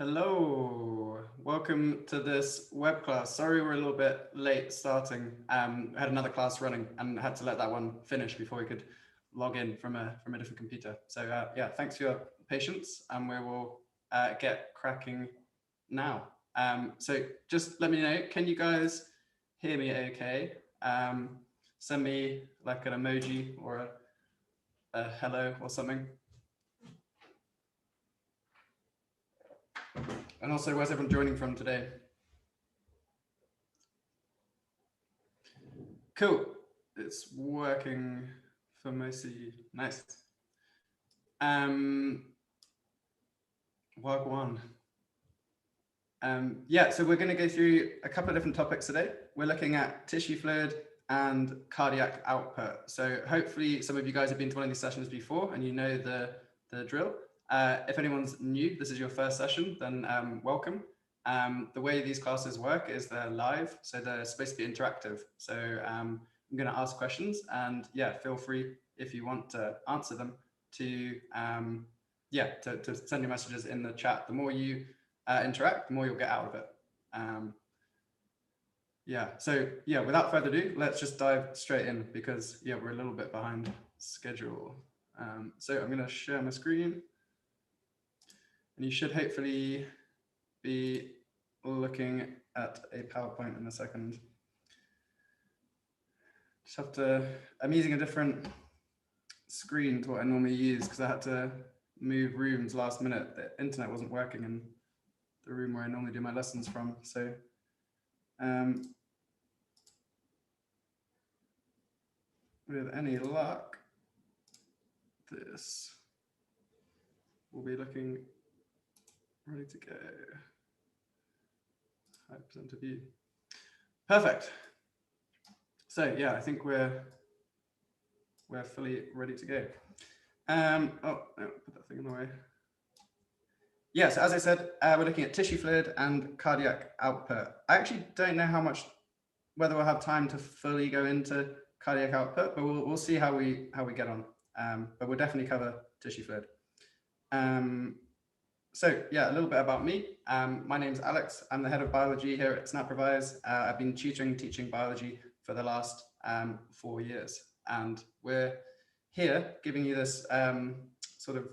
Hello, welcome to this web class. Sorry we're a little bit late starting. I had another class running and had to let that one finish before we could log in from a different computer. So yeah, thanks for your patience, and we will get cracking now. So just let me know, can you guys hear me okay? Send me like an emoji or a hello or something. And also, where's everyone joining from today? Cool. It's working for most of you. Nice. Work one. Yeah, so we're going to go through a couple of different topics today. We're looking at tissue fluid and cardiac output. So hopefully some of you guys have been to one of these sessions before and you know the drill. If anyone's new, this is your first session, then welcome. The way these classes work is they're live, so they're supposed to be interactive. So I'm going to ask questions, and yeah, feel free if you want to answer them to to send your messages in the chat. The more you interact, the more you'll get out of it. Yeah, so yeah, without further ado, let's just dive straight in because yeah, we're a little bit behind schedule. So I'm going to share my screen, and you should hopefully be looking at a PowerPoint in a second. Just have to, I'm using a different screen to what I normally use because I had to move rooms last minute. The internet wasn't working in the room where I normally do my lessons from. So with any luck, this will be looking ready to go. 5% of view. Perfect. So yeah, I think we're fully ready to go. Oh, no, put that thing in the way. Yeah, so as I said, we're looking at tissue fluid and cardiac output. I actually don't know whether we'll have time to fully go into cardiac output, but we'll see how we get on. But we'll definitely cover tissue fluid. So yeah, a little bit about me. My name's Alex. I'm the head of biology here at Snaprovise. I've been teaching biology for the last 4 years, and we're here giving you this sort of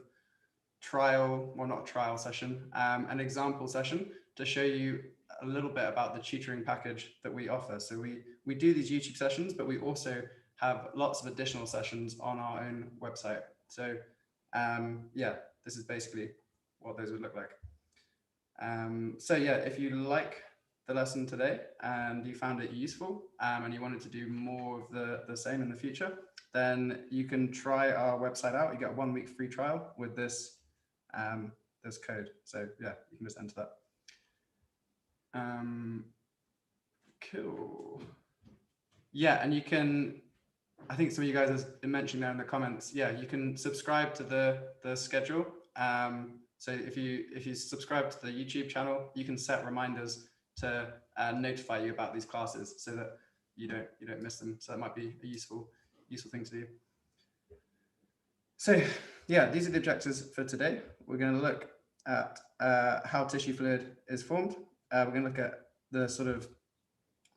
trial, well, not a trial session, an example session to show you a little bit about the tutoring package that we offer. So we do these YouTube sessions, but we also have lots of additional sessions on our own website. So yeah, this is basically what those would look like. So yeah, if you like the lesson today and you found it useful and you wanted to do more of the same in the future, then you can try our website out. You get a 1 week free trial with this this code. So yeah, you can just enter that. Cool. Yeah, and you can, I think some of you guys have mentioned there in the comments, yeah, you can subscribe to the schedule. So if you subscribe to the YouTube channel, you can set reminders to notify you about these classes so that you don't miss them. So that might be a useful thing to do. So yeah, these are the objectives for today. We're going to look at how tissue fluid is formed. We're going to look at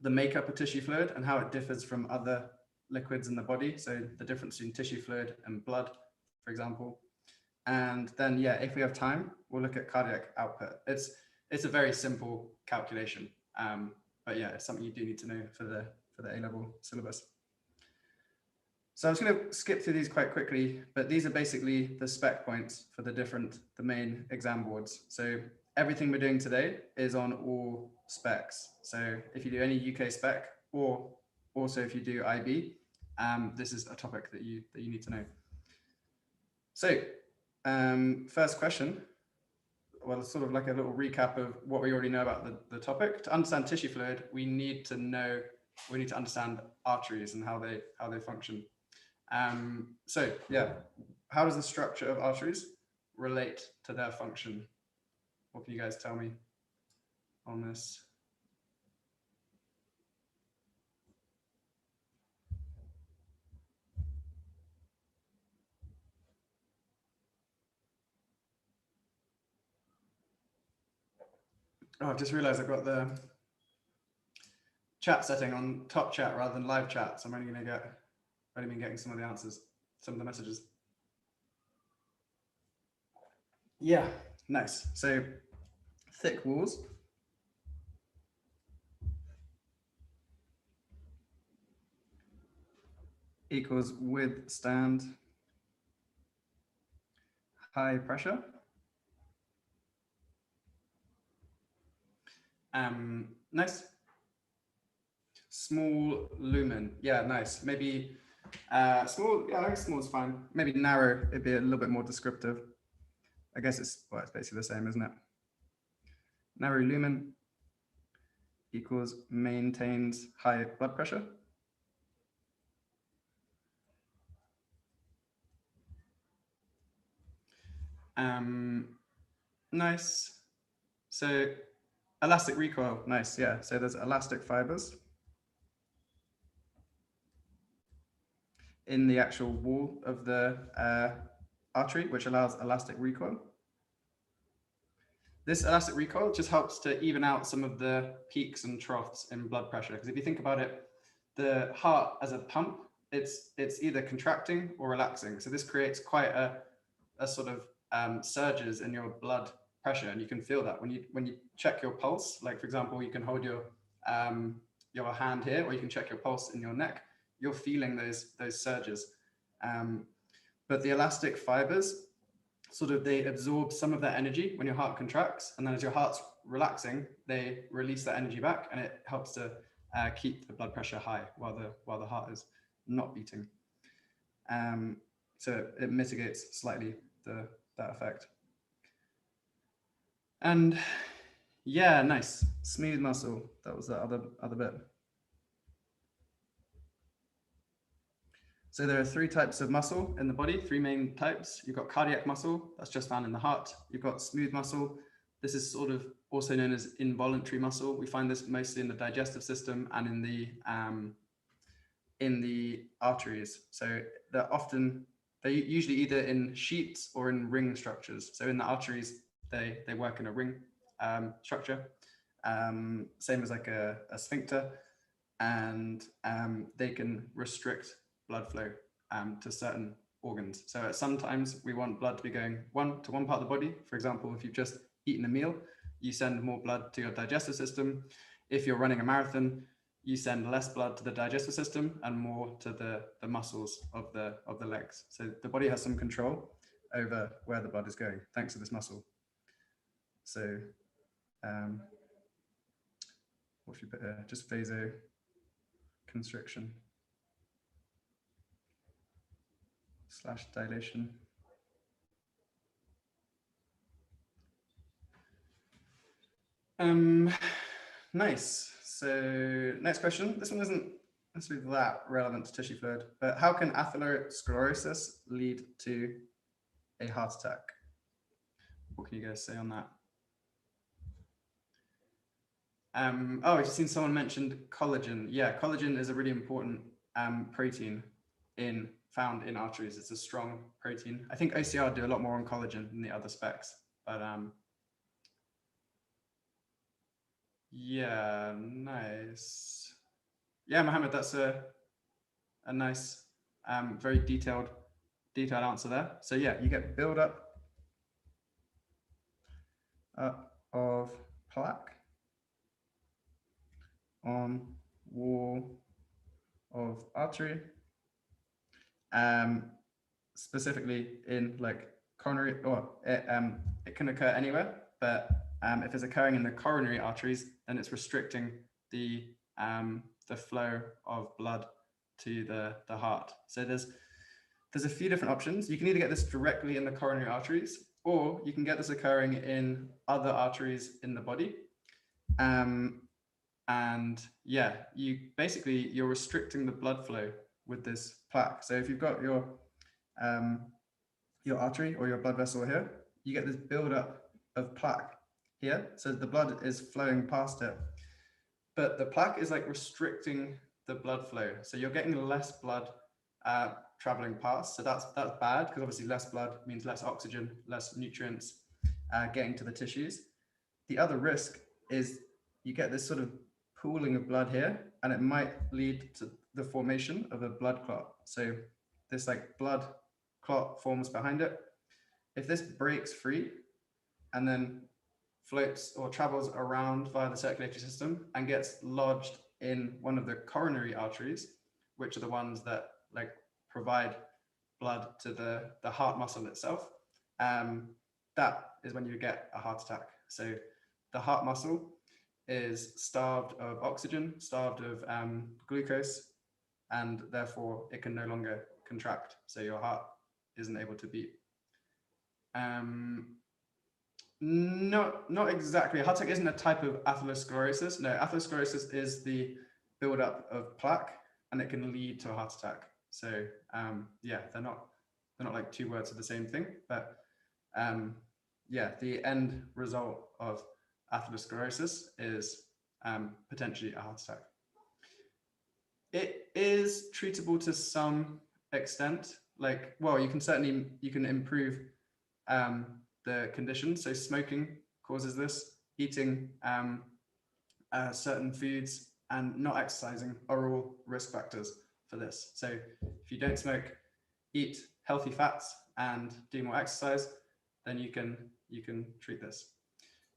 the makeup of tissue fluid and how it differs from other liquids in the body. So the difference between tissue fluid and blood, for example. And then, yeah, if we have time, we'll look at cardiac output. It's a very simple calculation, but yeah, it's something you do need to know for the A-level syllabus. So I'm just going to skip through these quite quickly, but these are basically the spec points for the main exam boards. So everything we're doing today is on all specs. So if you do any UK spec, or also if you do IB, this is a topic that you need to know. So first question, well, it's sort of like a little recap of what we already know about the topic. To understand tissue fluid, we need to understand arteries and how they function. So yeah, how does the structure of arteries relate to their function? What can you guys tell me on this? Oh, I've just realized I've got the chat setting on top chat rather than live chat. So I'm only been getting some of the answers, some of the messages. Yeah, nice. So thick walls equals withstand high pressure. Nice. Small lumen. Yeah, nice. Maybe small. Yeah, I think small is fine. Maybe narrow. It'd be a little bit more descriptive. I guess it's basically the same, isn't it? Narrow lumen equals maintains high blood pressure. Nice. So elastic recoil, nice, yeah. So there's elastic fibers in the actual wall of the artery, which allows elastic recoil. This elastic recoil just helps to even out some of the peaks and troughs in blood pressure. Because if you think about it, the heart as a pump, it's either contracting or relaxing. So this creates quite a sort of surges in your blood pressure, and you can feel that when you check your pulse. Like for example, you can hold your hand here, or you can check your pulse in your neck. You're feeling those surges, but the elastic fibers sort of they absorb some of that energy when your heart contracts, and then as your heart's relaxing, they release that energy back, and it helps to keep the blood pressure high while the heart is not beating. So it mitigates slightly that effect. And yeah, nice. Smooth muscle. That was the other bit. So there are 3 types of muscle in the body, 3 main types. You've got cardiac muscle, that's just found in the heart. You've got smooth muscle. This is sort of also known as involuntary muscle. We find this mostly in the digestive system and in the arteries. So they're usually either in sheets or in ring structures. So in the arteries, they work in a ring structure, same as like a sphincter, and they can restrict blood flow to certain organs. So sometimes we want blood to be going to one part of the body. For example, if you've just eaten a meal, you send more blood to your digestive system. If you're running a marathon, you send less blood to the digestive system and more to the muscles of the legs. So the body has some control over where the blood is going thanks to this muscle. So what should we put here? Just vasoconstriction / dilation. Nice. So next question. This one isn't necessarily that relevant to tissue fluid, but how can atherosclerosis lead to a heart attack? What can you guys say on that? Oh, I've just seen someone mentioned collagen. Yeah, collagen is a really important protein found in arteries. It's a strong protein. I think OCR do a lot more on collagen than the other specs, but yeah, nice. Yeah, Mohammed, that's a nice, very detailed answer there. So yeah, you get buildup of plaque on wall of artery, specifically in like coronary, or it can occur anywhere, but if it's occurring in the coronary arteries, then it's restricting the flow of blood to the heart. So there's a few different options. You can either get this directly in the coronary arteries, or you can get this occurring in other arteries in the body. And yeah, you're restricting the blood flow with this plaque. So if you've got your artery or your blood vessel here, you get this buildup of plaque here. So the blood is flowing past it, but the plaque is like restricting the blood flow. So you're getting less blood traveling past. So that's bad, because obviously less blood means less oxygen, less nutrients getting to the tissues. The other risk is you get this sort of pooling of blood here, and it might lead to the formation of a blood clot. So this like blood clot forms behind it. If this breaks free and then floats or travels around via the circulatory system and gets lodged in one of the coronary arteries, which are the ones that like provide blood to the heart muscle itself, that is when you get a heart attack. So the heart muscle is starved of oxygen, starved of glucose, and therefore it can no longer contract. So your heart isn't able to beat. Not exactly. Heart attack isn't a type of atherosclerosis. No, atherosclerosis is the buildup of plaque, and it can lead to a heart attack. So yeah, they're not like two words of the same thing, but yeah, the end result of atherosclerosis is potentially a heart attack. It is treatable to some extent. Like, well, you can improve the condition. So smoking causes this, eating certain foods and not exercising are all risk factors for this. So if you don't smoke, eat healthy fats and do more exercise, then you can treat this.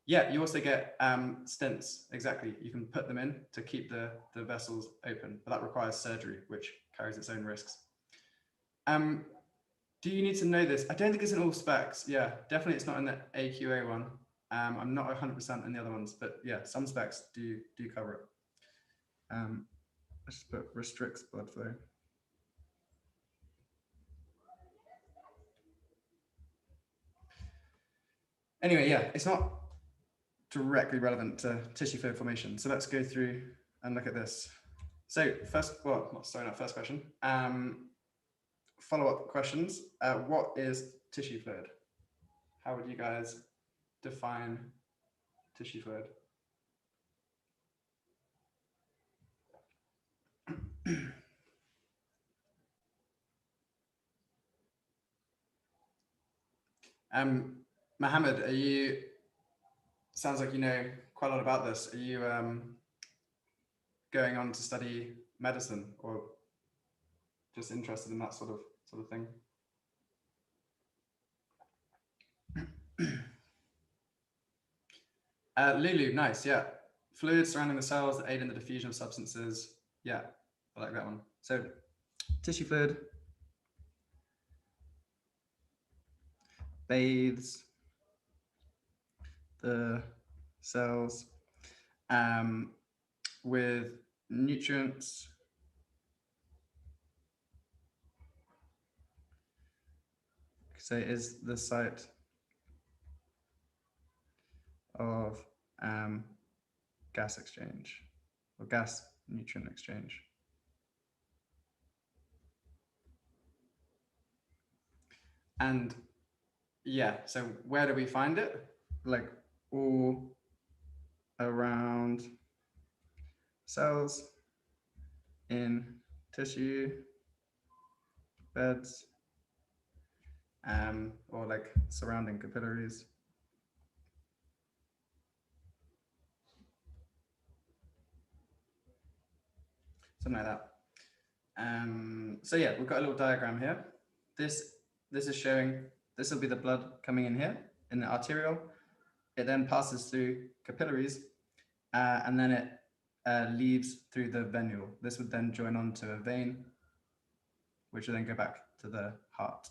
Yeah, you also get stents. Exactly, you can put them in to keep the vessels open, but that requires surgery, which carries its own risks. Do you need to know this? I don't think it's in all specs. Yeah, definitely it's not in the AQA one. I'm not 100% in the other ones, but yeah, some specs do cover it. Let's just put restricts blood flow. Anyway, yeah, it's not directly relevant to tissue fluid formation. So let's go through and look at this. So first question. Follow-up questions. What is tissue fluid? How would you guys define tissue fluid? Mohammed, sounds like you know quite a lot about this. Are you going on to study medicine or just interested in that sort of thing? Lulu, nice, yeah. Fluids surrounding the cells that aid in the diffusion of substances. Yeah, I like that one. So tissue fluid bathes the cells with nutrients so it is the site of gas exchange or gas nutrient exchange. And yeah, so where do we find it? Like all around cells, in tissue beds, or like surrounding capillaries. Something like that. So yeah, we've got a little diagram here. This is showing, this will be the blood coming in here in the arteriole. It then passes through capillaries and then it leaves through the venule. This would then join on to a vein, which will then go back to the heart.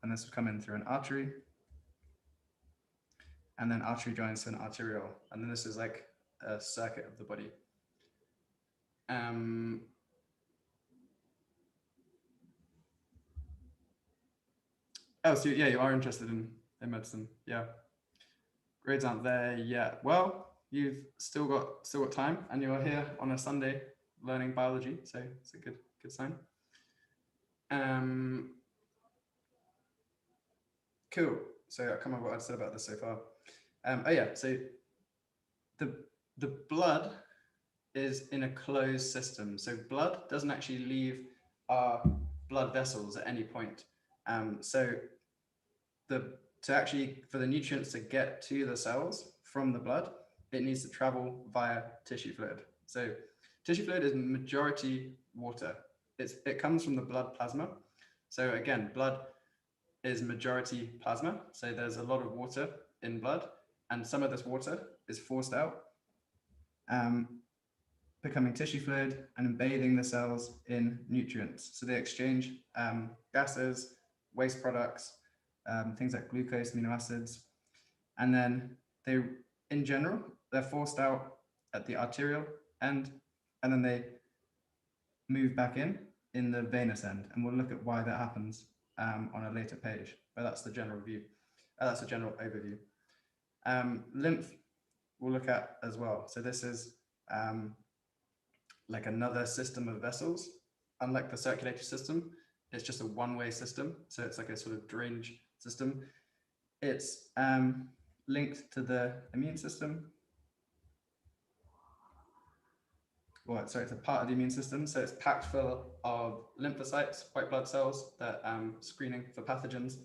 And this would come in through an artery. And then artery joins to an arteriole. And then this is like a circuit of the body. Oh, so yeah, you are interested in medicine. Yeah. Grades aren't there yet. Well, you've still got time, and you're here on a Sunday learning biology, so it's a good sign. Cool. So I can't remember what I'd said about this so far. Oh yeah, so the blood is in a closed system. So blood doesn't actually leave our blood vessels at any point. So for the nutrients to get to the cells from the blood, it needs to travel via tissue fluid. So tissue fluid is majority water. It comes from the blood plasma. So again, blood is majority plasma. So there's a lot of water in blood, and some of this water is forced out, becoming tissue fluid and bathing the cells in nutrients. So they exchange gases, waste products, things like glucose, amino acids, and then they, in general, they're forced out at the arterial end, and then they move back in the venous end. And we'll look at why that happens on a later page, but that's the general view. That's a general overview. Lymph we'll look at as well. So this is like another system of vessels. Unlike the circulatory system, it's just a one-way system. So it's like a sort of drainage system. It's linked to the immune system. Well, sorry, it's a part of the immune system. So it's packed full of lymphocytes, white blood cells that screening for pathogens.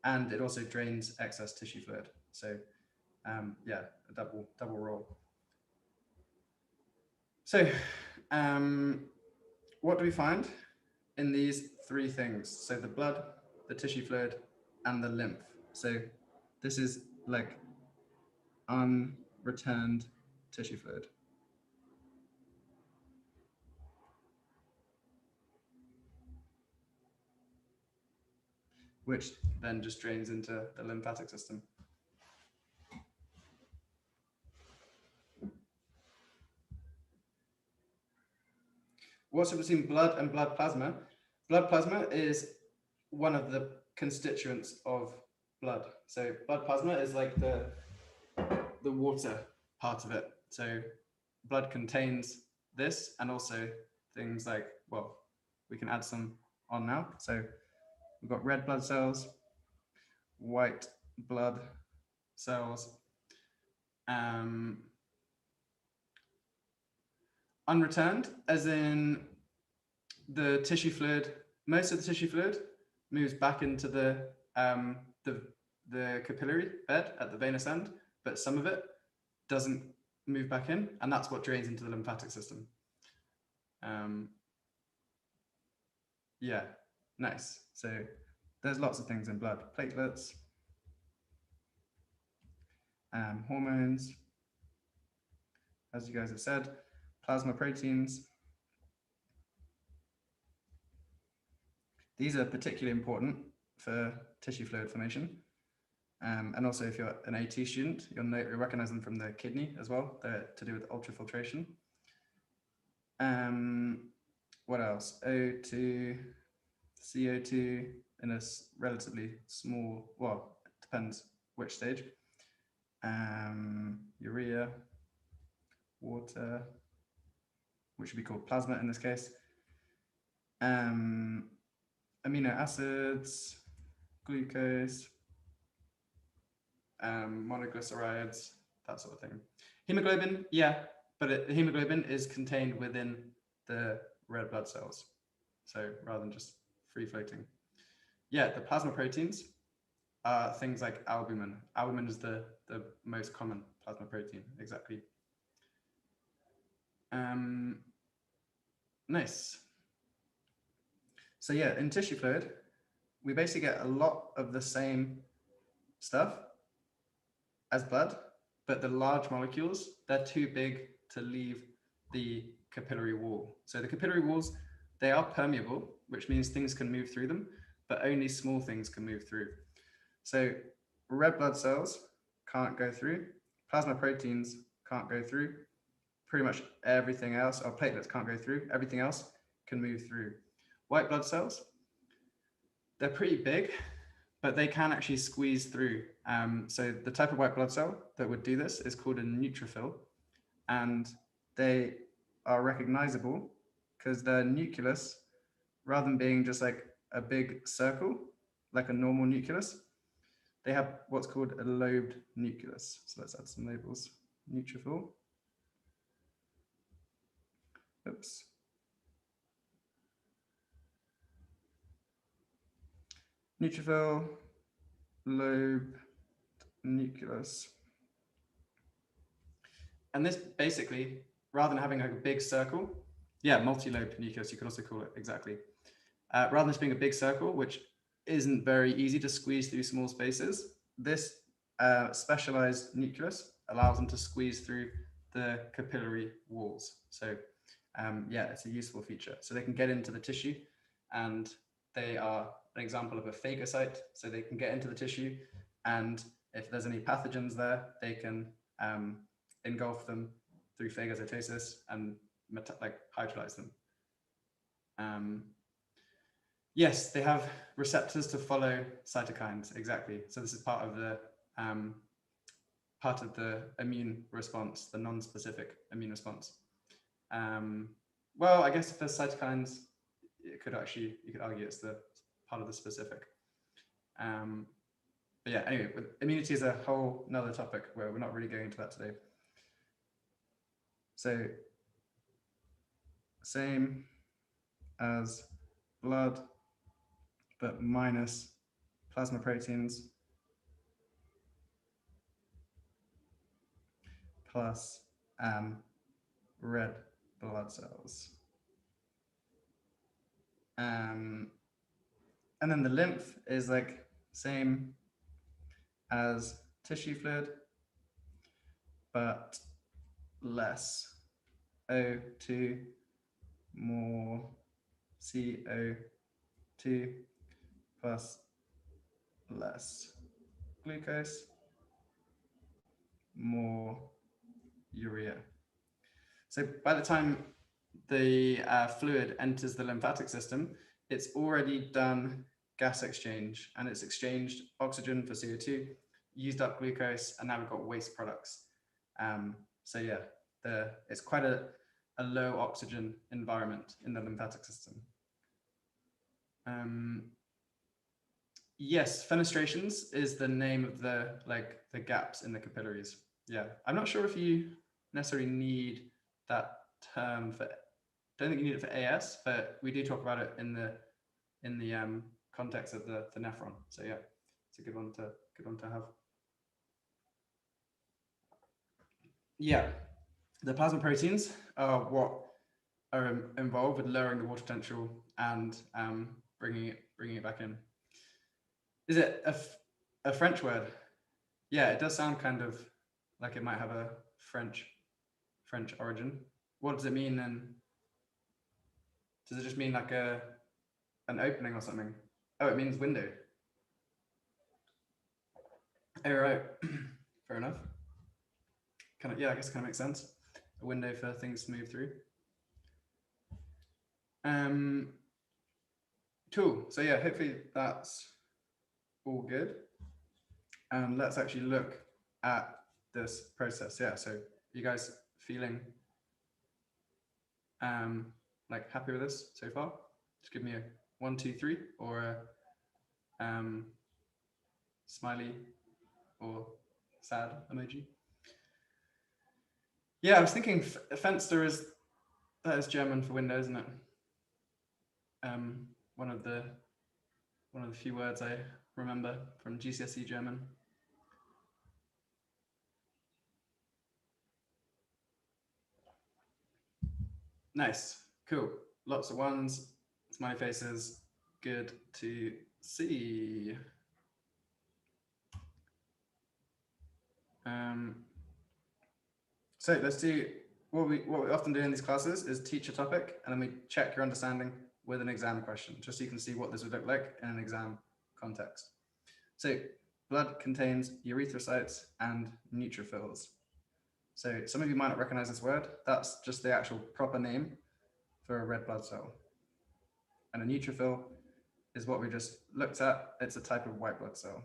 And it also drains excess tissue fluid. So yeah, a double role. So what do we find in these three things? So the blood, the tissue fluid, and the lymph. So this is like unreturned tissue fluid. Which then just drains into the lymphatic system. What's between blood and blood plasma? Blood plasma is one of the constituents of blood. So blood plasma is like the water part of it. So blood contains this and also things like, well, we can add some on now. So we've got red blood cells, white blood cells, unreturned, as in the tissue fluid, most of the tissue fluid moves back into the capillary bed at the venous end, but some of it doesn't move back in, and that's what drains into the lymphatic system. Yeah, nice. So there's lots of things in blood: platelets, hormones, as you guys have said, plasma proteins. These are particularly important for tissue fluid formation. And also if you're an AT student, you'll recognize them from the kidney as well. They're to do with ultrafiltration. What else? O2, CO2 in a relatively small, well, it depends which stage. Urea, water, which would be called plasma in this case. Amino acids, glucose, monoglycerides, that sort of thing. Hemoglobin, yeah, but hemoglobin is contained within the red blood cells. So rather than just free floating. Yeah, the plasma proteins are things like albumin. Albumin is the most common plasma protein, exactly. Nice. So yeah, in tissue fluid, we basically get a lot of the same stuff as blood, but the large molecules, they're too big to leave the capillary wall. So the capillary walls, they are permeable, which means things can move through them, but only small things can move through. So red blood cells can't go through, plasma proteins can't go through, pretty much everything else, or platelets can't go through, everything else can move through. White blood cells, they're pretty big, but they can actually squeeze through. So the type of white blood cell that would do this is called a neutrophil, and they are recognizable because their nucleus, rather than being just like a big circle, like a normal nucleus, they have what's called a lobed nucleus. So let's add some labels. Neutrophil. Oops. Neutrophil, lobe, nucleus. And this basically, rather than having like a big circle, yeah, multi-lobed nucleus, you could also call it, exactly. Rather than this being a big circle, which isn't very easy to squeeze through small spaces, this specialized nucleus allows them to squeeze through the capillary walls. So yeah, it's a useful feature. So they can get into the tissue, and they are an example of a phagocyte. So they can get into the tissue, and if there's any pathogens there, they can engulf them through phagocytosis and like hydrolyze them. Yes, they have receptors to follow cytokines, exactly. So this is part of the immune response, the non-specific immune response. Well, I guess if there's cytokines, you could argue it's the part of the specific. But yeah, anyway, immunity is a whole nother topic where we're not really going into that today. So same as blood, but minus plasma proteins plus red blood cells. And then the lymph is like same as tissue fluid, but less O2, more CO2 plus less glucose, more urea. So by the time the fluid enters the lymphatic system, it's already done gas exchange, and it's exchanged oxygen for CO2, used up glucose, and now we've got waste products. So yeah, it's quite a low oxygen environment in the lymphatic system. Yes, fenestrations is the name of the gaps in the capillaries. Yeah, I'm not sure if you necessarily need that term for. Don't think you need it for AS, but we do talk about it in the context of the nephron. So yeah, it's a good one to have. Yeah, the plasma proteins are what are involved with lowering the water potential and bringing it back in. Is it a French word? Yeah, it does sound kind of like it might have a French origin. What does it mean then? Does it just mean like an opening or something? Oh, it means window. Oh, right. Fair enough. Yeah, I guess it kind of makes sense. A window for things to move through. Cool. So yeah, hopefully that's all good. And let's actually look at this process. Yeah. So you guys feeling like happy with this so far? Just give me a 1, 2, 3 or a smiley or sad emoji. Yeah, I was thinking Fenster is German for window, isn't it? One of the few words I remember from GCSE German. Nice, cool. Lots of ones, smiley faces. Good to see. So let's do what we often do in these classes is teach a topic, and then we check your understanding with an exam question, just so you can see what this would look like in an exam context. So blood contains erythrocytes and neutrophils. So some of you might not recognize this word. That's just the actual proper name for a red blood cell. And a neutrophil is what we just looked at. It's a type of white blood cell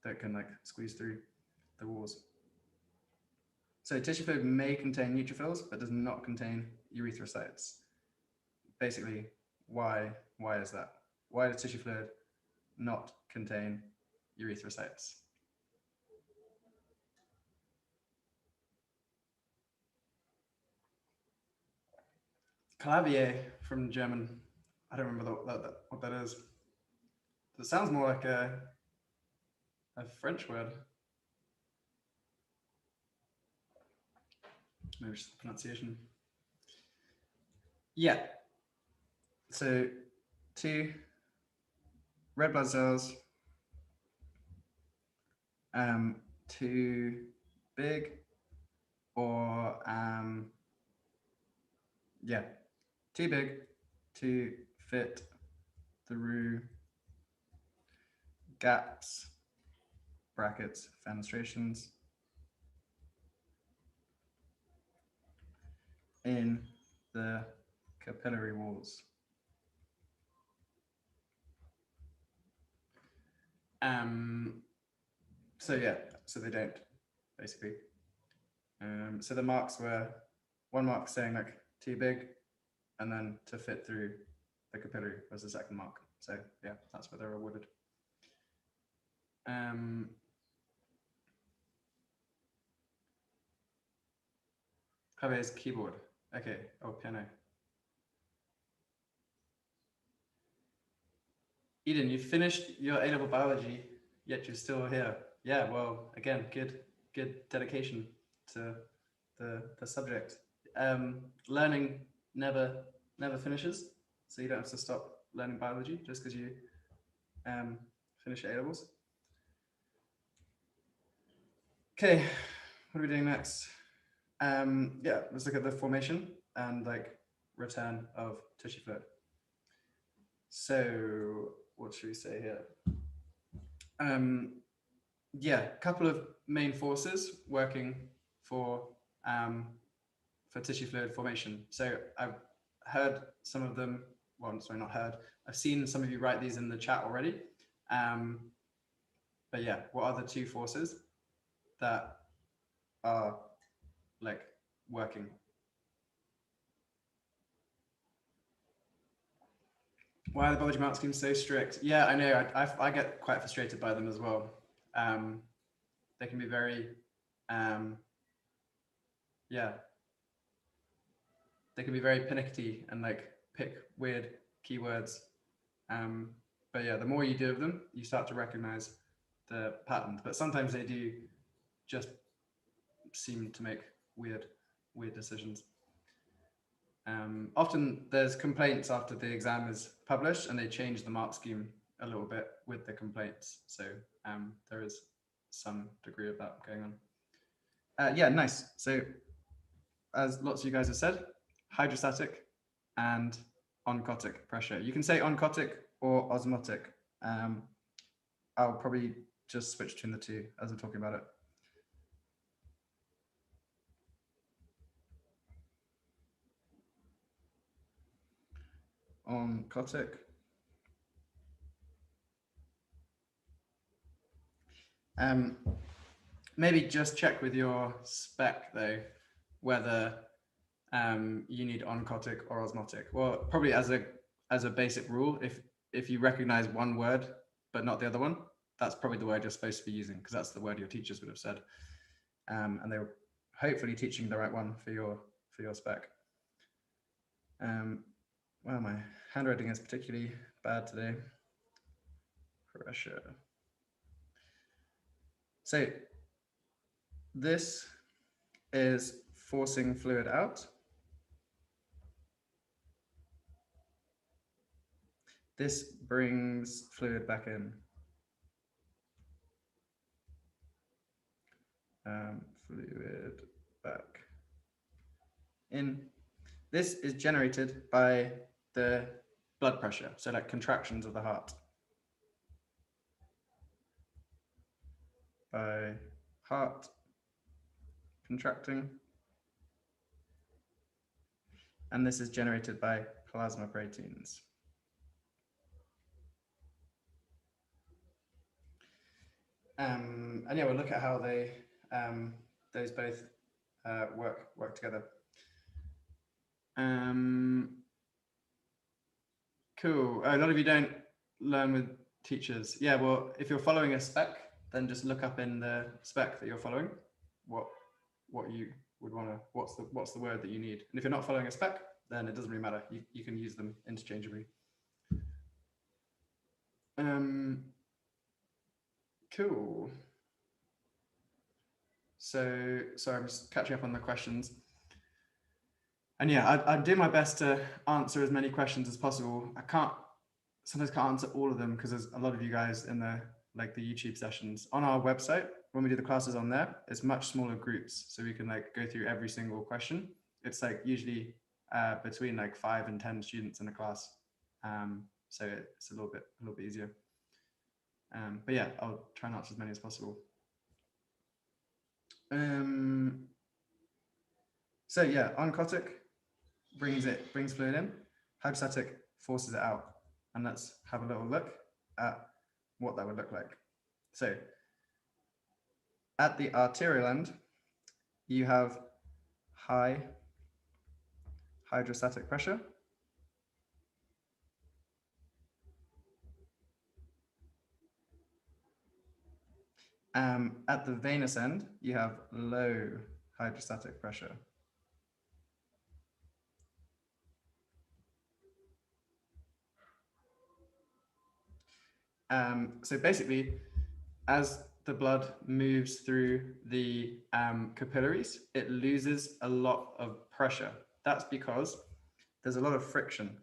that can like squeeze through the walls. So tissue fluid may contain neutrophils, but does not contain erythrocytes. Basically, why is that? Why does tissue fluid not contain erythrocytes? Clavier from German. I don't remember what that is. It sounds more like a French word. maybe just the pronunciation. Yeah. So 2 red blood cells, too big, or yeah, too big to fit through gaps, brackets, fenestrations in the capillary walls. So yeah, so they don't, basically. So the marks were, one mark saying like too big, and then to fit through the capillary was the second mark. So yeah, that's what they're awarded. Javier's keyboard. Okay. Oh, piano. Eden, you finished your A-level biology, yet you're still here. Yeah, well, again, good dedication to the subject. Learning never finishes, so you don't have to stop learning biology just because you finish A-levels. Okay, what are we doing next? Yeah, let's look at the formation and like return of tissue fluid. So what should we say here? Yeah, a couple of main forces working for tissue fluid formation. So I've heard some of them, well, sorry, not heard. I've seen some of you write these in the chat already. But yeah, what are the 2 forces that are like working? Why are the biology mark schemes so strict? Yeah, I know. I get quite frustrated by them as well. They can be very, yeah, they can be very pernickety and like pick weird keywords. But yeah, the more you do of them, you start to recognize the pattern. But sometimes they do just seem to make weird decisions. Often there's complaints after the exam is published, and they change the mark scheme a little bit with the complaints. So there is some degree of that going on. Yeah, nice. So as lots of you guys have said, hydrostatic and oncotic pressure. You can say oncotic or osmotic. I'll probably just switch between the 2 as we're talking about it. Oncotic. Maybe just check with your spec though, whether you need oncotic or osmotic. Well, probably as a basic rule, if you recognize one word but not the other one, that's probably the word you're supposed to be using, because that's the word your teachers would have said. And they were hopefully teaching the right one for your spec. Well, my handwriting is particularly bad today. Pressure. So this is forcing fluid out. This brings fluid back in. Fluid back in. This is generated by the blood pressure, so like contractions of the heart. By heart contracting. And this is generated by plasma proteins. And yeah, we'll look at how they those both work together. Cool. A lot of you don't learn with teachers. Yeah, well, if you're following a spec, then just look up in the spec that you're following what you would want to, what's the word that you need. And if you're not following a spec, then it doesn't really matter. You can use them interchangeably. Cool. So, sorry, I'm just catching up on the questions. And yeah, I do my best to answer as many questions as possible. Sometimes can't answer all of them because there's a lot of you guys in the YouTube sessions. On our website, when we do the classes on there, it's much smaller groups, so we can go through every single question. It's usually between 5 and 10 students in a class, so it's a little bit easier. But yeah, I'll try and answer as many as possible. So yeah, oncotic brings fluid in, hydrostatic forces it out, and let's have a little look at what that would look like. So at the arterial end, you have high hydrostatic pressure. At the venous end, you have low hydrostatic pressure. So basically, as the blood moves through the capillaries, it loses a lot of pressure. That's because there's a lot of friction.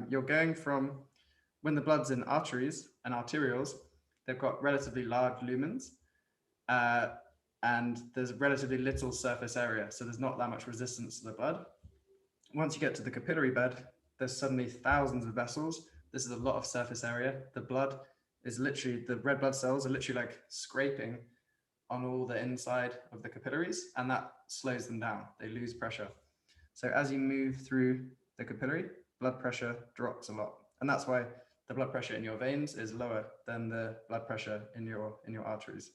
You're going from, when the blood's in arteries and arterioles, they've got relatively large lumens, and there's relatively little surface area, so there's not that much resistance to the blood. Once you get to the capillary bed, there's suddenly thousands of vessels. This is a lot of surface area. The blood is literally, the red blood cells are literally scraping on all the inside of the capillaries, and that slows them down. They lose pressure. So as you move through the capillary, blood pressure drops a lot. And that's why the blood pressure in your veins is lower than the blood pressure in your arteries.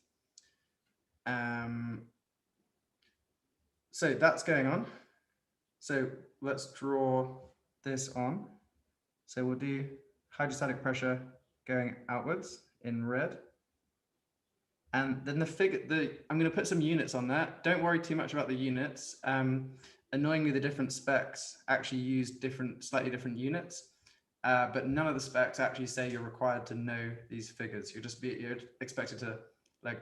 So that's going on. So let's draw this on. So we'll do hydrostatic pressure going outwards in red. And then I'm going to put some units on there. Don't worry too much about the units. Annoyingly, the different specs actually use slightly different units, but none of the specs actually say you're required to know these figures. You're expected to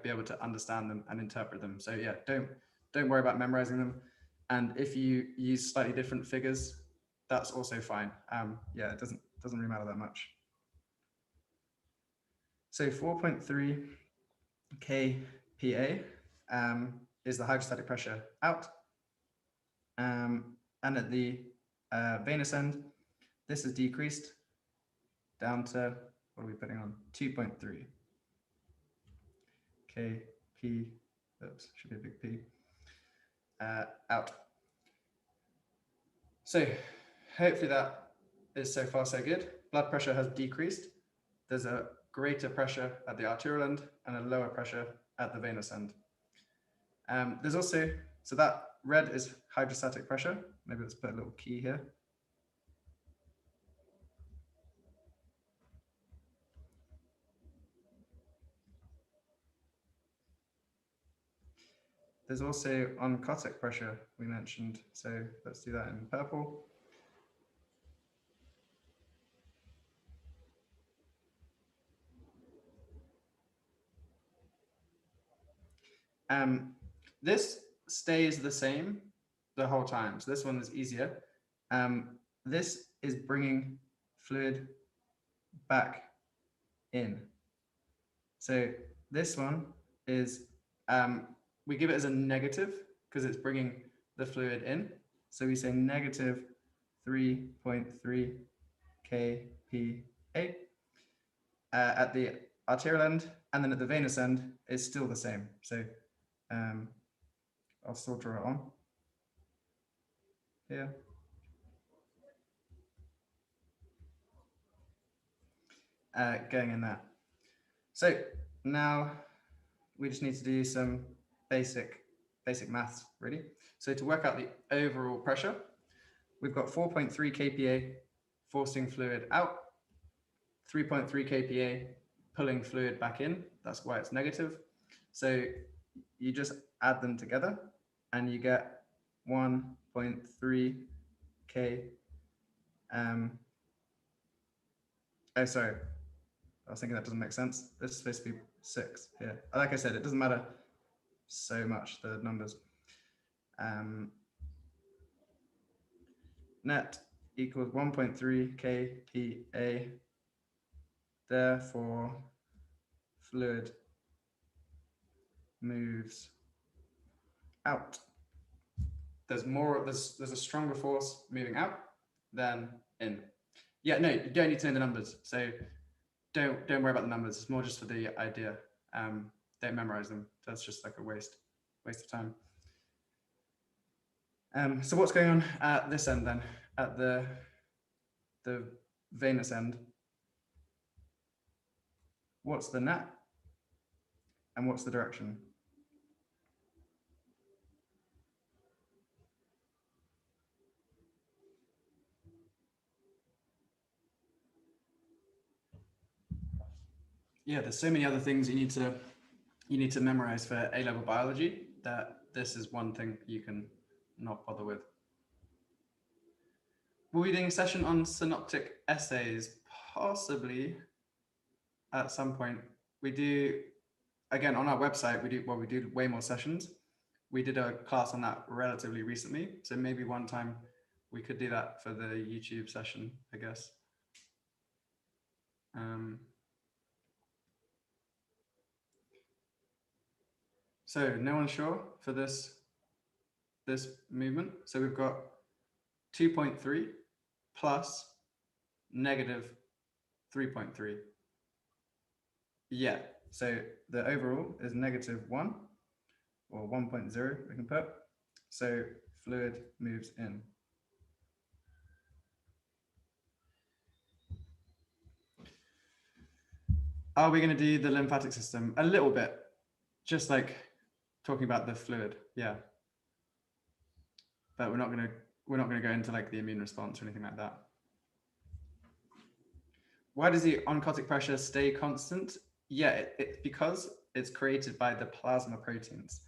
be able to understand them and interpret them. So yeah, don't worry about memorizing them. And if you use slightly different figures, that's also fine. Yeah, it doesn't really matter that much. So 4.3 kPa is the hydrostatic pressure out. And at the venous end, this is decreased down to, what are we putting on? 2.3 kP, oops, should be a big P, out. So hopefully that is so far so good. Blood pressure has decreased. There's a greater pressure at the arterial end and a lower pressure at the venous end. There's also, so that red is hydrostatic pressure. Maybe let's put a little key here. There's also oncotic pressure we mentioned. So let's do that in purple. This stays the same the whole time. So this one is easier. This is bringing fluid back in. So this one is, we give it as a negative because it's bringing the fluid in. So we say negative 3.3 kPa at the arterial end, and then at the venous end is still the same. So I'll still draw it on here. Going in there. So now we just need to do some basic maths, really. So to work out the overall pressure, we've got 4.3 kPa forcing fluid out, 3.3 kPa pulling fluid back in. That's why it's negative. So you just add them together and you get 1.3 K. Oh, sorry. I was thinking that doesn't make sense. This is supposed to be 6 here. Like I said, it doesn't matter so much, the numbers. net equals 1.3 kPa. Therefore, fluid moves out. There's a stronger force moving out than in. Yeah, no, you don't need to know the numbers. So don't worry about the numbers. It's more just for the idea. Don't memorize them. That's just like a waste of time. So what's going on at this end then? At the venous end? What's the net? And what's the direction? Yeah, there's so many other things you need to memorize for A-level biology that this is one thing you can not bother with. We'll be doing a session on synoptic essays, possibly at some point. We do, again, on our website, we do way more sessions. We did a class on that relatively recently. So maybe one time we could do that for the YouTube session, I guess. So no one's sure for this movement. So we've got 2.3 plus negative 3.3. Yeah, so the overall is -1 or 1.0 we can put. So fluid moves in. Are we going to do the lymphatic system? A little bit, just like talking about the fluid, yeah. But we're not going to go into like the immune response or anything like that. Why does the oncotic pressure stay constant? Yeah, it's because it's created by the plasma proteins.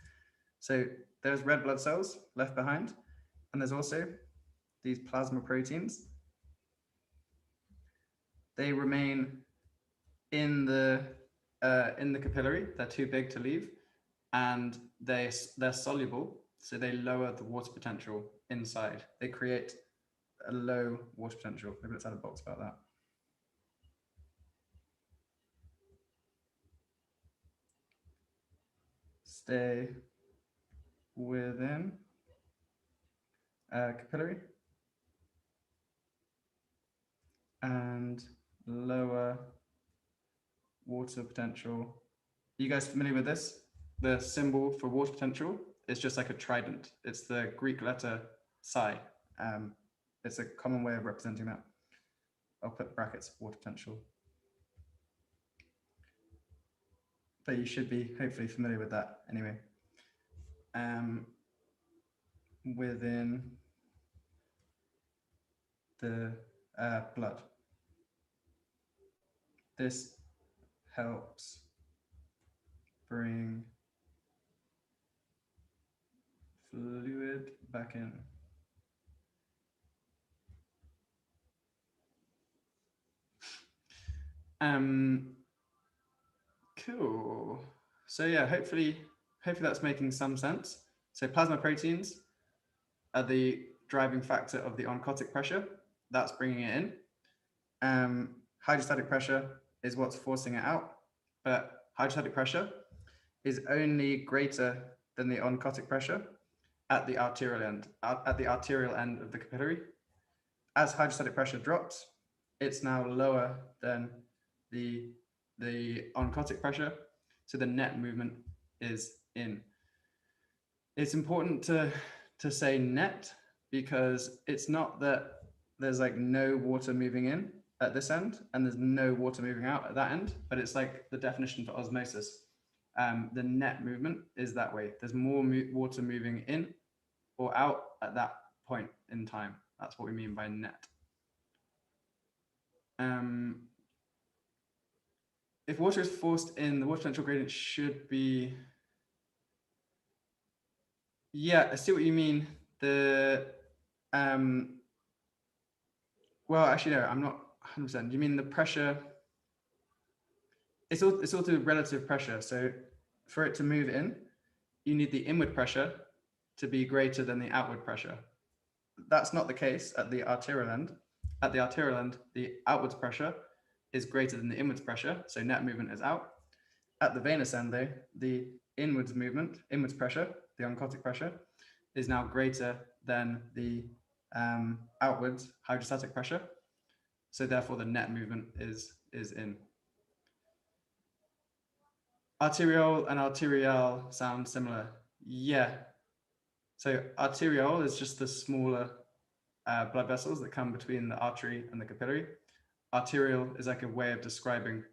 So there's red blood cells left behind, and there's also these plasma proteins. They remain in the capillary. They're too big to leave, and they're soluble, so they lower the water potential inside. They create a low water potential. Maybe let's add a box about that. Stay within capillary and lower water potential. Are you guys familiar with this? The symbol for water potential is just like a trident. It's the Greek letter psi. It's a common way of representing that. I'll put brackets, water potential. But you should be hopefully familiar with that anyway. Within the blood. This helps bring fluid back in. Cool. So yeah, hopefully that's making some sense. So plasma proteins are the driving factor of the oncotic pressure. That's bringing it in. Hydrostatic pressure is what's forcing it out, but hydrostatic pressure is only greater than the oncotic pressure at the arterial end, of the capillary. As hydrostatic pressure drops, it's now lower than the oncotic pressure, so the net movement is in. It's important to say net because it's not that there's like no water moving in at this end and there's no water moving out at that end, but it's like the definition for osmosis. The net movement is that way. There's more water moving in or out at that point in time. That's what we mean by net. If water is forced in, the water potential gradient should be, yeah, I see what you mean. Well, actually, no, I'm not 100%. Do you mean the pressure? It's all to do with relative pressure. So for it to move in, you need the inward pressure to be greater than the outward pressure. that's not the case at the arterial end. At the arterial end, the outwards pressure is greater than the inwards pressure, so net movement is out. At the venous end, though, the inwards pressure, the oncotic pressure, is now greater than the outwards hydrostatic pressure. So therefore, the net movement is in. Arteriole and arterial sound similar. Yeah. So arteriole is just the smaller blood vessels that come between the artery and the capillary. Arterial is like a way of describing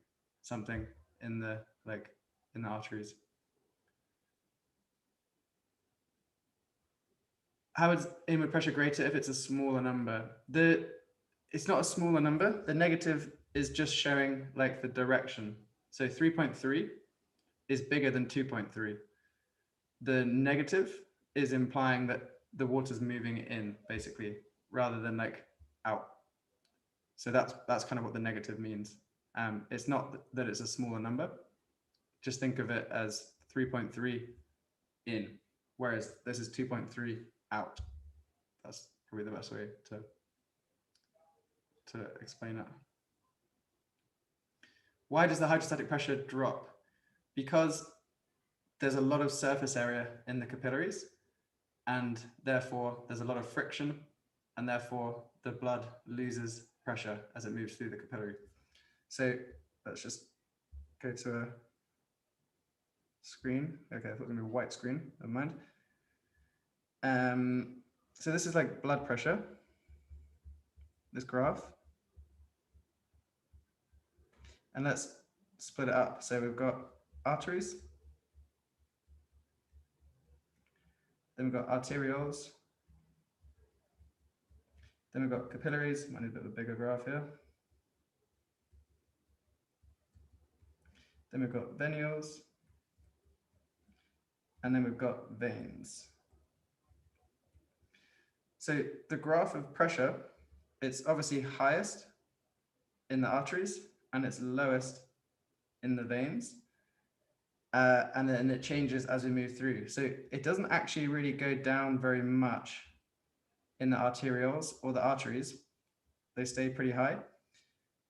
something in the arteries. How is inward pressure greater if it's a smaller number? It's not a smaller number. The negative is just showing like the direction. So 3.3 is bigger than 2.3. The negative is implying that the water's moving in, basically, rather than like out. So that's kind of what the negative means. It's not that it's a smaller number. Just think of it as 3.3 in, whereas this is 2.3 out. That's probably the best way to explain it. Why does the hydrostatic pressure drop? Because there's a lot of surface area in the capillaries, and therefore there's a lot of friction, and therefore the blood loses pressure as it moves through the capillary. So let's just go to a screen. Okay, I thought it was going to be a white screen, never mind. So this is like blood pressure, this graph. And let's split it up. So we've got arteries, then we've got arterioles, then we've got capillaries. Might need a bit of a bigger graph here. Then we've got venules, and then we've got veins. So the graph of pressure, it's obviously highest in the arteries and it's lowest in the veins. And then it changes as we move through. So it doesn't actually really go down very much in the arterioles or the arteries. They stay pretty high.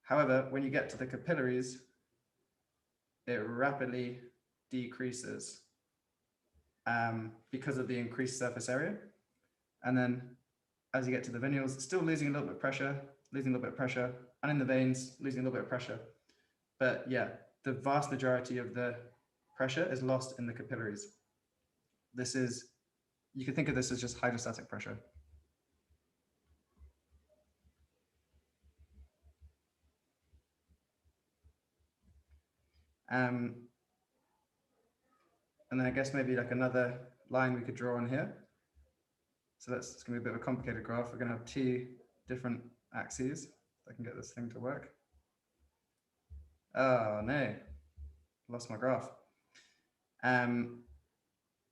However, when you get to the capillaries, it rapidly decreases because of the increased surface area. And then as you get to the venules, it's still losing a little bit of pressure, and in the veins, losing a little bit of pressure. But yeah, the vast majority of the pressure is lost in the capillaries. You can think of this as just hydrostatic pressure. And then I guess maybe like another line we could draw on here. So it's going to be a bit of a complicated graph. We're going to have two different axes. If I can get this thing to work. Oh no, lost my graph.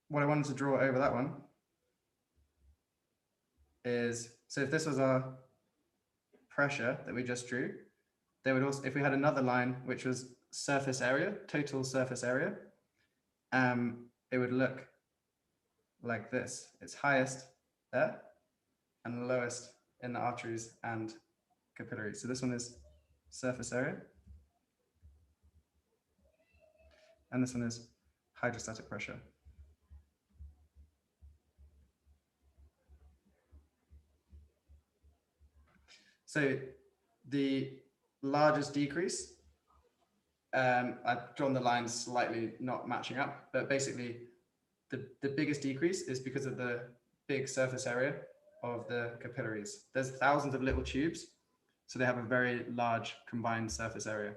What I wanted to draw over that one is, so if this was our pressure that we just drew, there would also, if we had another line which was surface area, total surface area, it would look like this. It's highest there and lowest in the arteries and capillaries. So this one is surface area, and this one is hydrostatic pressure. So the largest decrease, I've drawn the lines slightly not matching up, but basically the biggest decrease is because of the big surface area of the capillaries. There's thousands of little tubes, so they have a very large combined surface area.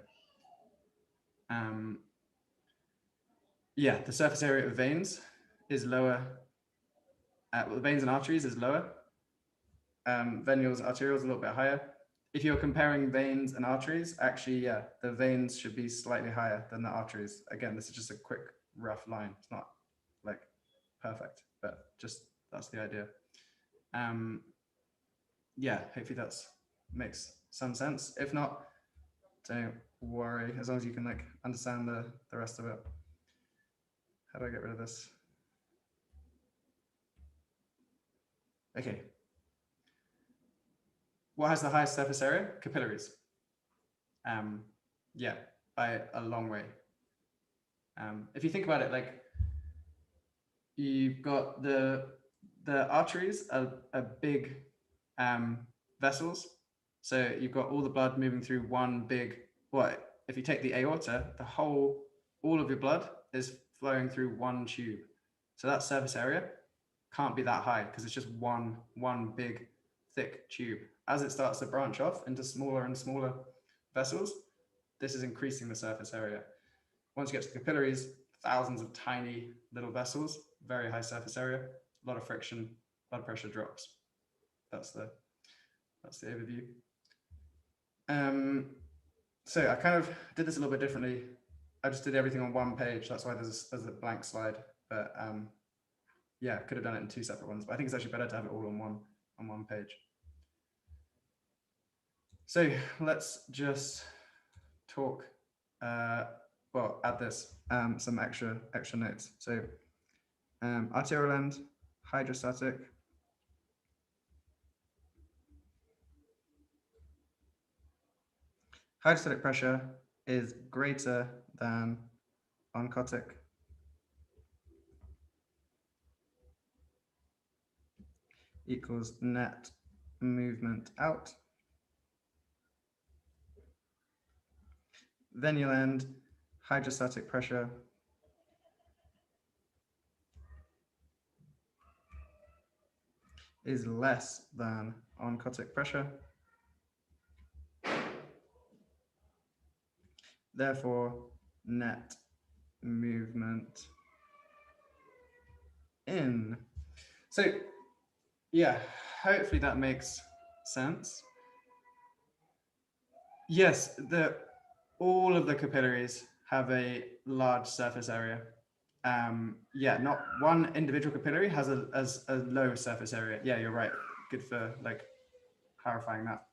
Yeah, the surface area of veins is lower. Well, the veins and arteries is lower. Venules, arterioles a little bit higher. If you're comparing veins and arteries, actually, yeah, the veins should be slightly higher than the arteries. Again, this is just a quick, rough line. It's not like perfect, but just that's the idea. Yeah, hopefully that makes some sense. If not, don't worry, as long as you can like understand the rest of it. How do I get rid of this? Okay. What has the highest surface area? Capillaries. Yeah, by a long way. If you think about it, like you've got the arteries are big vessels. So you've got all the blood moving through one big, if you take the aorta, all of your blood is flowing through one tube. So that surface area can't be that high because it's just one big thick tube. As it starts to branch off into smaller and smaller vessels, this is increasing the surface area. Once you get to the capillaries, thousands of tiny little vessels, very high surface area, a lot of friction, blood pressure drops. That's the overview. So I kind of did this a little bit differently. I just did everything on one page. That's why there's a blank slide. But yeah, could have done it in two separate ones. But I think it's actually better to have it all on one page. So let's just talk. Well, add this some extra notes. So arterial end, hydrostatic. Hydrostatic pressure is greater than oncotic. Equals net movement out. Venial end, hydrostatic pressure is less than oncotic pressure. Therefore, net movement in. So, yeah, hopefully that makes sense. Yes, all of the capillaries have a large surface area. Yeah, not one individual capillary has a low surface area. Yeah, you're right. Good for like clarifying that.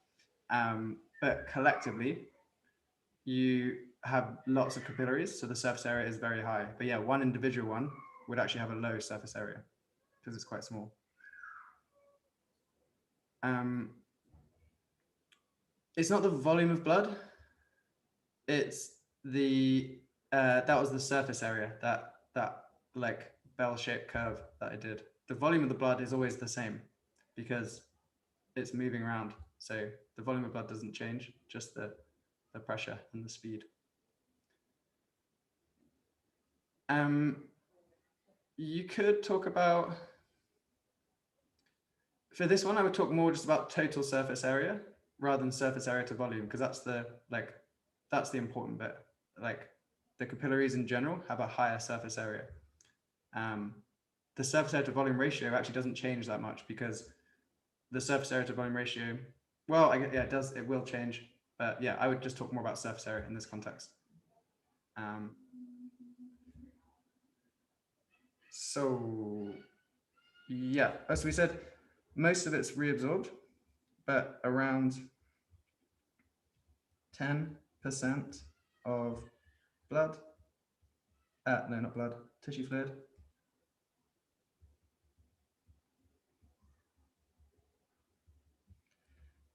But collectively, you have lots of capillaries, so the surface area is very high. But yeah, one individual one would actually have a low surface area because it's quite small. It's not the volume of blood. It's the that was the surface area, that like bell-shaped curve that I did. The volume of the blood is always the same because it's moving around. So the volume of blood doesn't change, just the pressure and the speed. You could talk about, for this one, I would talk more just about total surface area rather than surface area to volume, because that's the important bit. Like the capillaries in general have a higher surface area. The surface area to volume ratio actually doesn't change that much because the surface area to volume ratio, well, yeah, it will change, but yeah, I would just talk more about surface area in this context. So yeah, as we said, most of it's reabsorbed, but around 10% of blood, no, not blood, tissue fluid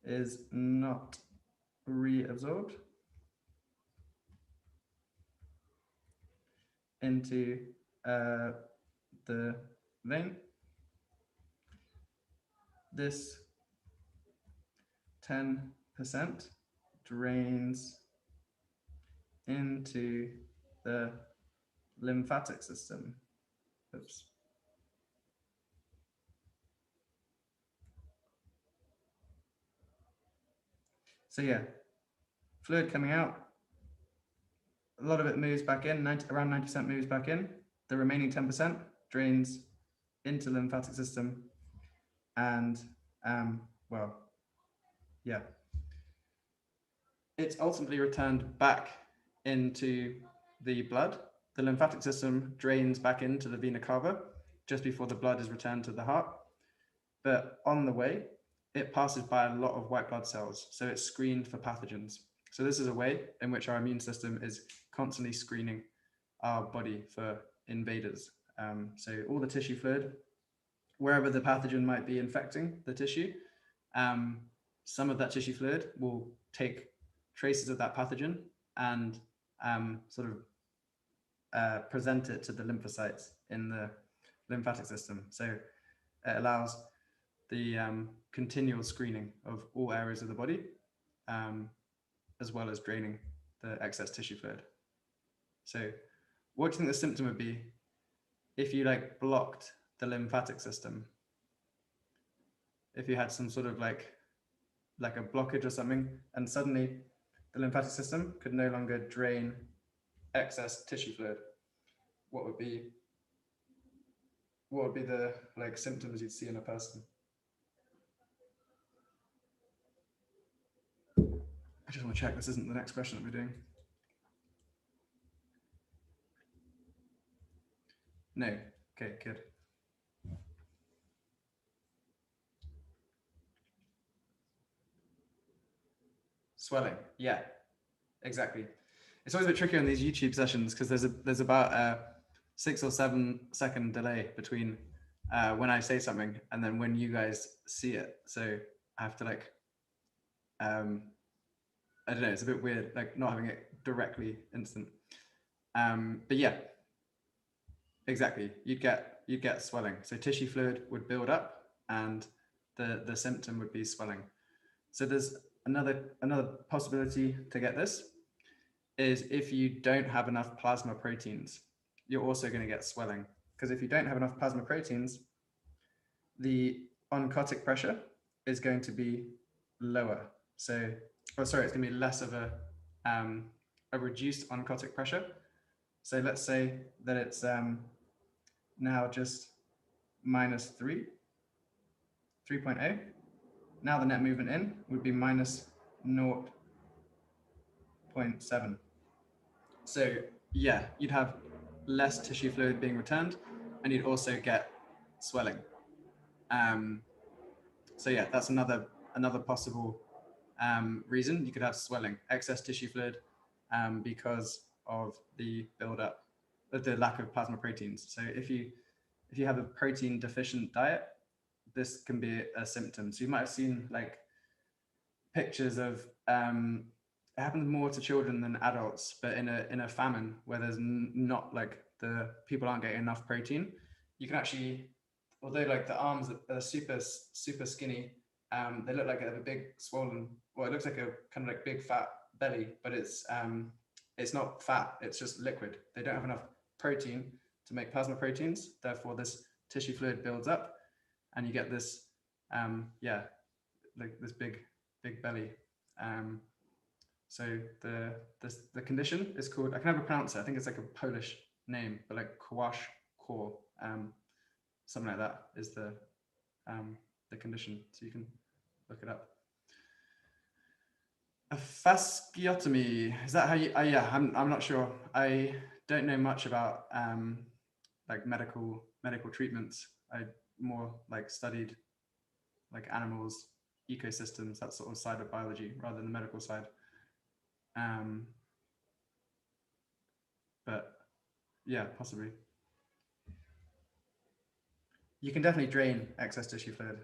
is not reabsorbed into the vein. This 10% drains into the lymphatic system. Oops. So yeah, fluid coming out, a lot of it moves back in, around 90% moves back in. The remaining 10% drains into the lymphatic system and, well, yeah. It's ultimately returned back into the blood. The lymphatic system drains back into the vena cava just before the blood is returned to the heart. But on the way, it passes by a lot of white blood cells, so it's screened for pathogens. So this is a way in which our immune system is constantly screening our body for invaders. So all the tissue fluid, wherever the pathogen might be infecting the tissue, some of that tissue fluid will take traces of that pathogen and sort of present it to the lymphocytes in the lymphatic system. So it allows the continual screening of all areas of the body, as well as draining the excess tissue fluid. So what do you think the symptom would be if you like blocked the lymphatic system? If you had some sort of like a blockage or something, and suddenly the lymphatic system could no longer drain excess tissue fluid, what would be the like symptoms you'd see in a person? I just want to check this isn't the next question that we're doing. No. Okay, good. Swelling. Yeah, exactly. It's always a bit tricky on these YouTube sessions because there's about a 6 or 7 second delay between when I say something and then when you guys see it. So I have to like, I don't know, it's a bit weird, like not having it directly instant. But yeah, exactly. You'd get swelling. So tissue fluid would build up and the symptom would be swelling. So there's another possibility to get this is if you don't have enough plasma proteins, you're also going to get swelling. Because if you don't have enough plasma proteins, the oncotic pressure is going to be lower. So, it's going to be less of a reduced oncotic pressure. So let's say that it's now just minus 3.0. Now the net movement in would be minus 0.7. So yeah, you'd have less tissue fluid being returned, and you'd also get swelling. So yeah, that's another possible reason you could have swelling, excess tissue fluid, because of the buildup of the lack of plasma proteins. So if you have a protein deficient diet, this can be a symptom. So you might have seen like pictures of it happens more to children than adults, but in a famine where there's not like the people aren't getting enough protein, you can actually, although like the arms are super skinny, they look like a big swollen, well, it looks like a kind of like big fat belly, but it's not fat, it's just liquid. They don't have enough protein to make plasma proteins, therefore this tissue fluid builds up and you get this like this big belly. So the condition is called, I can never pronounce it, I think it's like a Polish name, but like kwashiorkor, something like that is the condition. So you can look it up. A fasciotomy, is that how you? Yeah, I'm not sure. I don't know much about like medical treatments. I more like studied like animals, ecosystems, that sort of side of biology rather than the medical side. But yeah, possibly. You can definitely drain excess tissue fluid.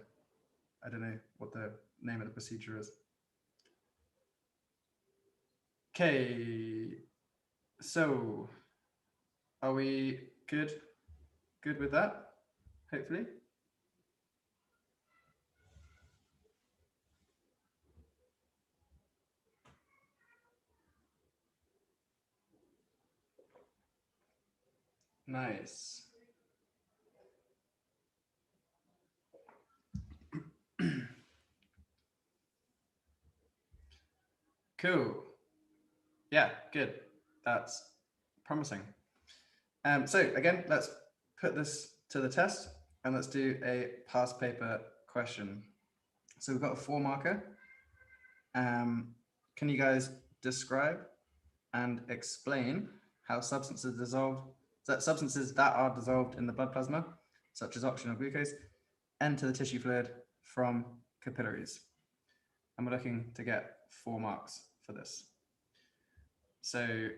I don't know what the name of the procedure is. Okay, so are we good with that? Hopefully. Nice. Cool. Yeah, good. That's promising. So again, let's put this to the test and let's do a past paper question. So we've got a 4 marker. Can you guys describe and explain how substances that are dissolved in the blood plasma, such as oxygen or glucose, enter the tissue fluid from capillaries? And we're looking to get 4 marks for this. So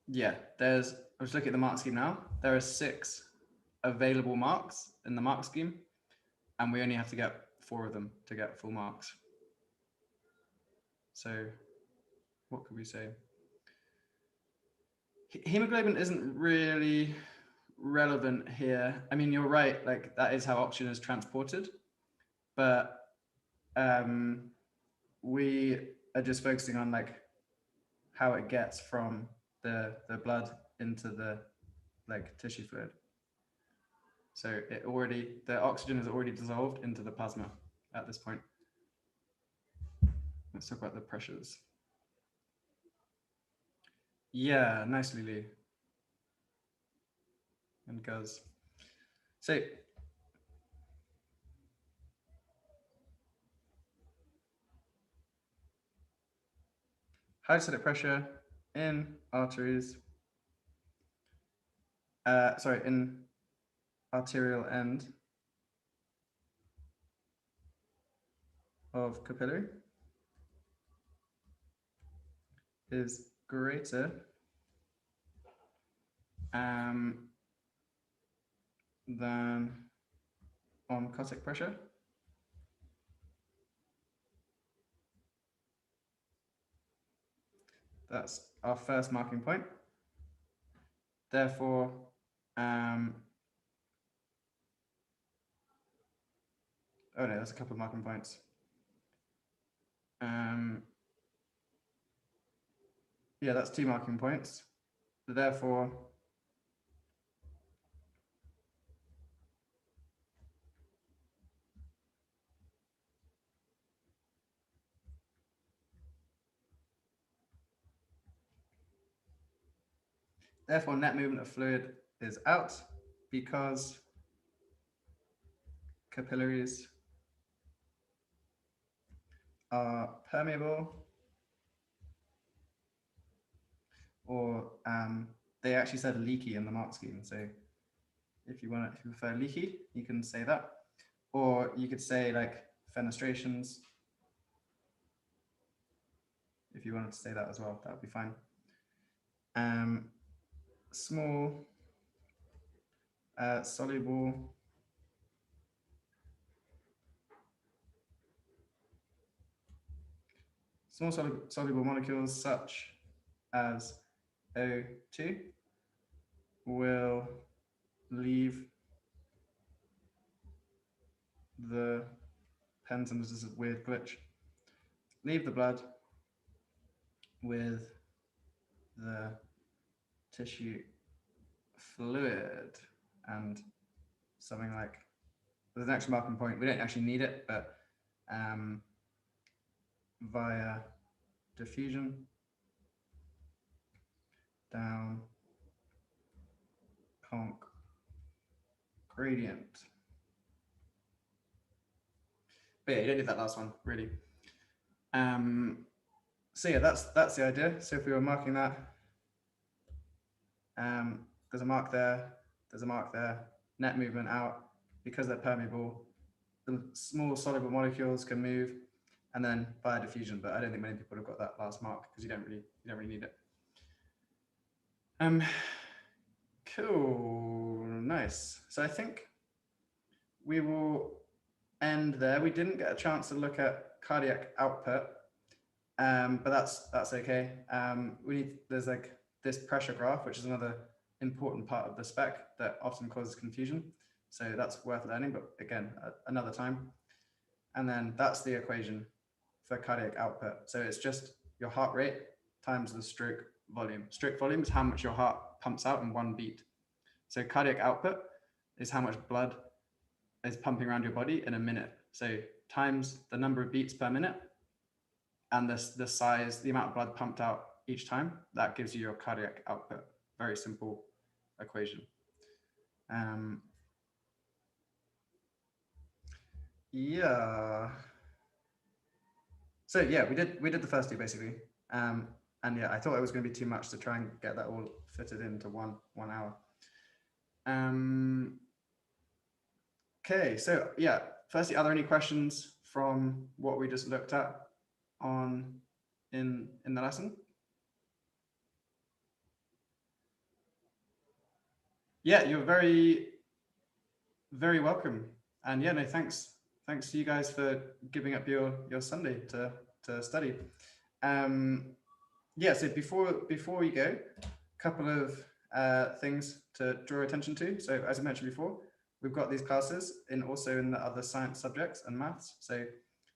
yeah, I was looking at the mark scheme now. There are 6 available marks in the mark scheme, and we only have to get 4 of them to get full marks. So what could we say? Hemoglobin isn't really relevant here. I mean, you're right, like that is how oxygen is transported, but we are just focusing on like how it gets from the blood into the like tissue fluid. So the oxygen is already dissolved into the plasma at this point. Let's talk about the pressures. Yeah, nicely, Lee. And Guz. So hydrostatic pressure in arteries, in arterial end of capillary is greater than oncotic pressure. That's our first marking point. Therefore, oh no, there's a couple of marking points. Yeah, that's 2 marking points. Therefore, net movement of fluid is out because capillaries are permeable, or they actually said leaky in the mark scheme. So if you prefer leaky, you can say that. Or you could say like fenestrations. If you wanted to say that as well, that would be fine. Small soluble soluble molecules such as O2 will leave the pens, and this is a weird glitch, leave the blood with the tissue fluid, and something like, there's an extra marking point, we don't actually need it, but via diffusion down conc gradient. But yeah, you don't need that last one, really. So yeah, that's the idea. So if we were marking that, there's a mark there, there's a mark there, net movement out, because they're permeable, the small soluble molecules can move, and then via diffusion. But I don't think many people have got that last mark because you don't really need it. Cool, nice. So I think we will end there. We didn't get a chance to look at cardiac output, but that's okay. There's like this pressure graph, which is another important part of the spec that often causes confusion. So that's worth learning, but again, another time. And then that's the equation for cardiac output. So it's just your heart rate times the stroke volume. Stroke volume is how much your heart pumps out in one beat. So cardiac output is how much blood is pumping around your body in a minute. So times the number of beats per minute and the size, the amount of blood pumped out each time, that gives you your cardiac output. Very simple equation. Yeah. So yeah, we did the first 2 basically. And yeah, I thought it was going to be too much to try and get that all fitted into one hour. Okay, so yeah, firstly, are there any questions from what we just looked at in the lesson? Yeah, you're very, very welcome. And yeah, no, thanks thanks to you guys for giving up your Sunday to study. Yeah, so before we go, a couple of things to draw attention to. So as I mentioned before, we've got these classes also in the other science subjects and maths. So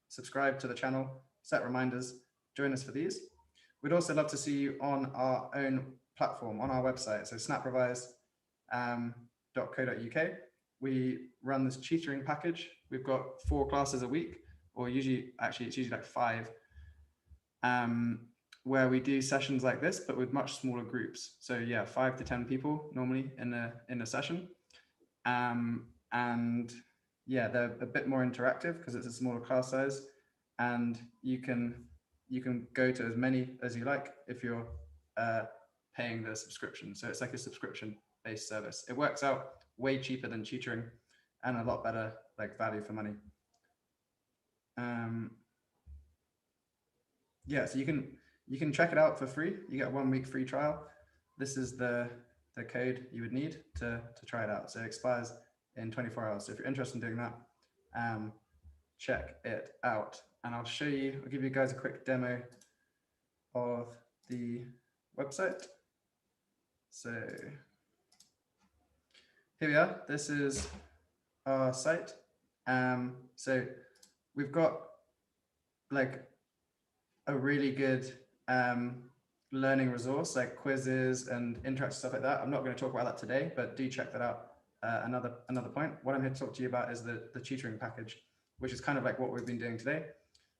subscribe to the channel, set reminders, join us for these. We'd also love to see you on our own platform, on our website, so snaprevise.co.uk. We run this tutoring package. We've got 4 classes a week, or it's usually like 5, where we do sessions like this, but with much smaller groups. So yeah, 5 to 10 people normally in a session. And yeah, they're a bit more interactive because it's a smaller class size, and you can go to as many as you like if you're paying the subscription. So it's like a subscription-based service. It works out way cheaper than tutoring and a lot better like value for money. Yeah, so you can check it out for free. You get a 1-week free trial. This is the code you would need to try it out. So it expires in 24 hours. So if you're interested in doing that, check it out. And I'll give you guys a quick demo of the website. So here we are. This is our site. So we've got like a really good learning resource, like quizzes and interactive stuff like that. I'm not going to talk about that today, but do check that out. Another point. What I'm here to talk to you about is the tutoring package, which is kind of like what we've been doing today.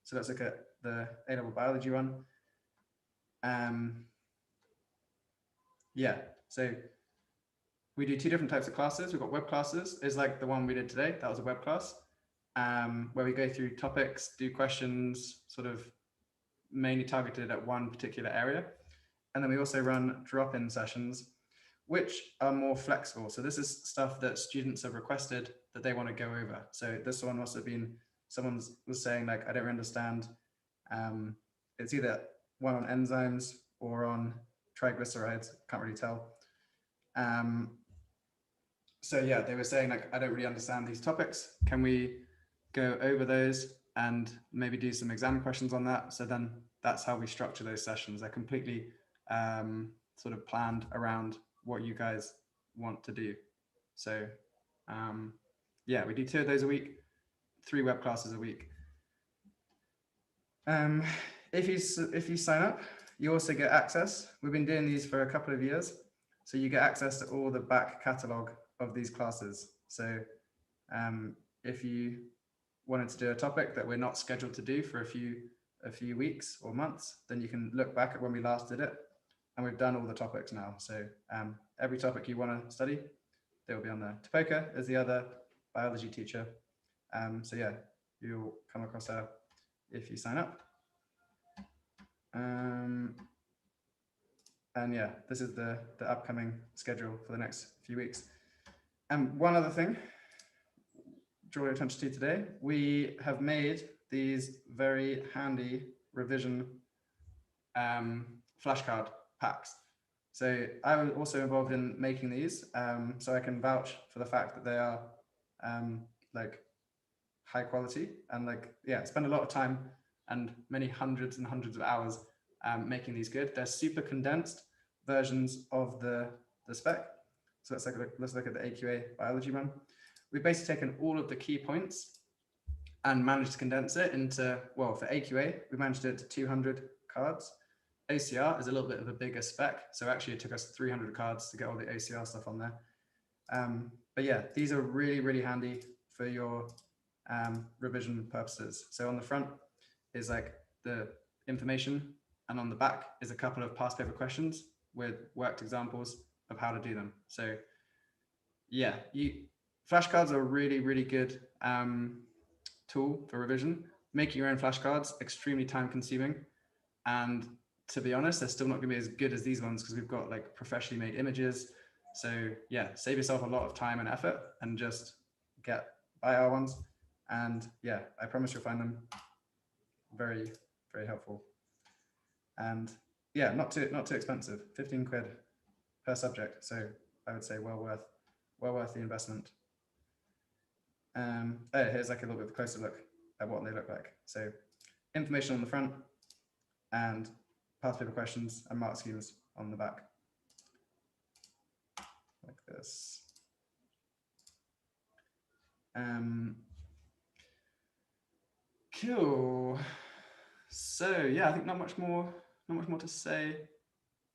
So let's look at the A-level biology one. Yeah, so we do 2 different types of classes. We've got web classes, is like the one we did today. That was a web class, where we go through topics, do questions, sort of mainly targeted at one particular area. And then we also run drop-in sessions, which are more flexible. So this is stuff that students have requested that they want to go over. So this one must have been, someone was saying like, I don't understand. It's either one on enzymes or on triglycerides, can't really tell. So yeah, they were saying like, I don't really understand these topics. Can we go over those and maybe do some exam questions on that? So then that's how we structure those sessions. They're completely sort of planned around what you guys want to do. So yeah, we do 2 of those a week, 3 web classes a week. If you sign up, you also get access. We've been doing these for a couple of years, so you get access to all the back catalog of these classes. So if you wanted to do a topic that we're not scheduled to do for a few weeks or months, then you can look back at when we last did it, and we've done all the topics now. So every topic you want to study, they will be on there. Tupoka is the other biology teacher. So yeah, you'll come across her if you sign up. And yeah, this is the upcoming schedule for the next few weeks. And one other thing, draw your attention to today, we have made these very handy revision flashcard packs. So I was also involved in making these, so I can vouch for the fact that they are like high quality, and like, yeah, spend a lot of time and many hundreds and hundreds of hours making these good. They're super condensed versions of the spec. So let's look at the AQA biology one. We've basically taken all of the key points and managed to condense it into, well, for AQA, we managed it to 200 cards. OCR is a little bit of a bigger spec. So actually it took us 300 cards to get all the OCR stuff on there. But yeah, these are really, really handy for your revision purposes. So on the front is like the information, and on the back is a couple of past paper questions with worked examples of how to do them. So yeah, flashcards are a really, really good tool for revision. Making your own flashcards, extremely time consuming. And to be honest, they're still not gonna be as good as these ones because we've got like professionally made images. So yeah, save yourself a lot of time and effort and just buy our ones. And yeah, I promise you'll find them very, very helpful. And yeah, not too expensive, 15 quid per subject. So I would say well worth the investment. Here's like a little bit of a closer look at what they look like. So information on the front and past paper questions and mark schemes on the back, like this. Cool. So yeah, I think not much more to say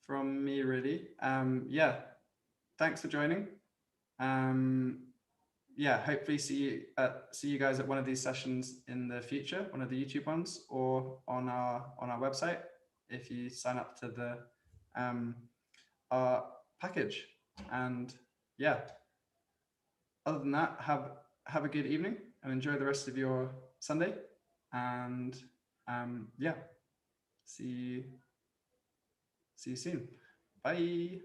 from me really. Yeah, thanks for joining. Yeah, hopefully see you guys at one of these sessions in the future, one of the YouTube ones, or on our website if you sign up to the our package. And yeah, other than that, have a good evening and enjoy the rest of your Sunday. And yeah, see you soon. Bye.